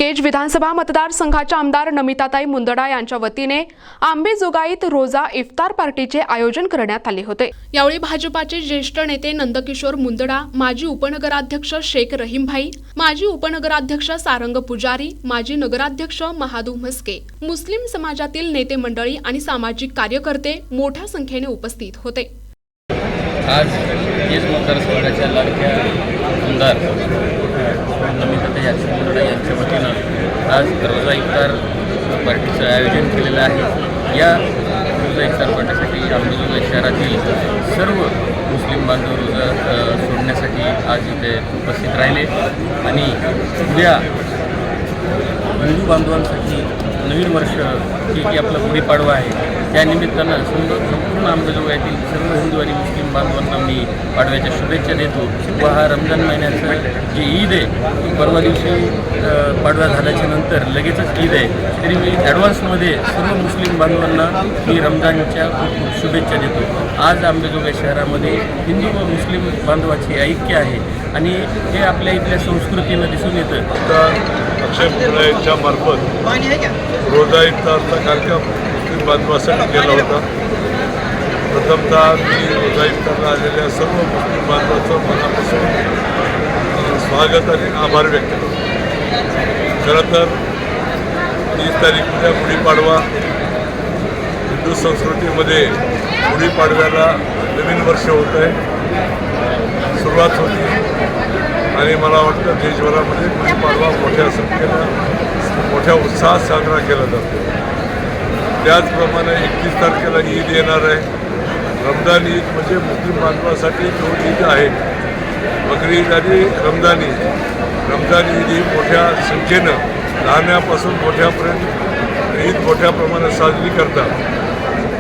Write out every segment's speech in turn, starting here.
केज विधानसभा मतदारसंघाच्या आमदार नमिताताई मुंदडा यांच्या वतीने आंबेजोगाईत रोजा इफ्तार पार्टीचे आयोजन करण्यात आले होते। यावेळी भाजपाचे ज्येष्ठ नेते नंदकिशोर मुंदडा, माजी उपनगराध्यक्ष शेख रहीमभाई, माजी उपनगराध्यक्ष सारंग पुजारी, माजी नगराध्यक्ष महादू म्हस्के, मुस्लिम समाजातील नेते मंडळी आणि सामाजिक कार्यकर्ते मोठ्या संख्येने उपस्थित होते। आज केज मतदारसंघाच्या लाडक्या आमदार नमिताताई मुंदडा यांच्या वतीनं आज रोजा इफ्तार पार्टीचं आयोजन केलेलं आहे। या रोजा इफ्तार पार्टीसाठी आंबेजोगाई शहरातील सर्व मुस्लिम बांधव रोजा सोडण्यासाठी आज इथे उपस्थित राहिले आणि उद्या हिंदू बांधवांसाठी नवीन वर्ष की आपला गुढीपाडवा आहे, त्या निमित्तानं संपूर्ण आंबेजोगाईतील सर्व हिंदू आणि मुस्लिम बांधवांना मी पाडव्याच्या शुभेच्छा देतो व हा रमजान महिन्याचं जे ईद आहे, परवा दिवशी पाडवा झाल्याच्या नंतर लगेचच ईद आहे, तरी मी ॲडव्हान्समध्ये सर्व मुस्लिम बांधवांना मी रमजानच्या खूप खूप शुभेच्छा देतो। आज आंबेजोगाई शहरामध्ये हिंदू व मुस्लिम बांधवाचे ऐक्य आहे आणि हे आपल्या इथल्या संस्कृतीनं दिसून येतं। अक्षय मुंदडा मार्फत रोजा इफ्तारचा कार्यक्रम मुस्लिम बांधवासाठी केला होता। प्रथमतः मी रोजा इफ्तारला आलेल्या सर्व मुस्लिम बांधवांचं मनापासून स्वागत आणि आभार व्यक्त करतो। खरं तर 30 तारीख उद्या गुढीपाडवा, हिंदू संस्कृतीमध्ये गुढीपाडव्याला नवीन वर्ष होत आहे, सुरुवात होती आणि मला वाटतं देशभरामध्ये गुढीपाडवा मोठ्या संख्येनं मोठ्या उत्साहात साजरा केला जातो। त्याचप्रमाणे 31 तारखेला ईद येणार आहे। रमजान ईद म्हणजे मुस्लिम बांधवासाठी 2 ईद आहेत, बकरी ईद आणि रमजान ईद। रमजान ईद ही मोठ्या संख्येनं लहानापासून मोठ्यापर्यंत ईद मोठ्या प्रमाणात साजरी करतात।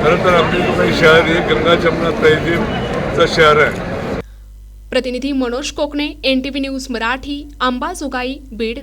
खरं तर आंबेजोगाई शहर हे गंगा जमुना तहजीबचं शहर आहे। प्रतिनिधी मनोज कोकणे, NTV न्यूज मराठी, अंबाजोगाई, बीड।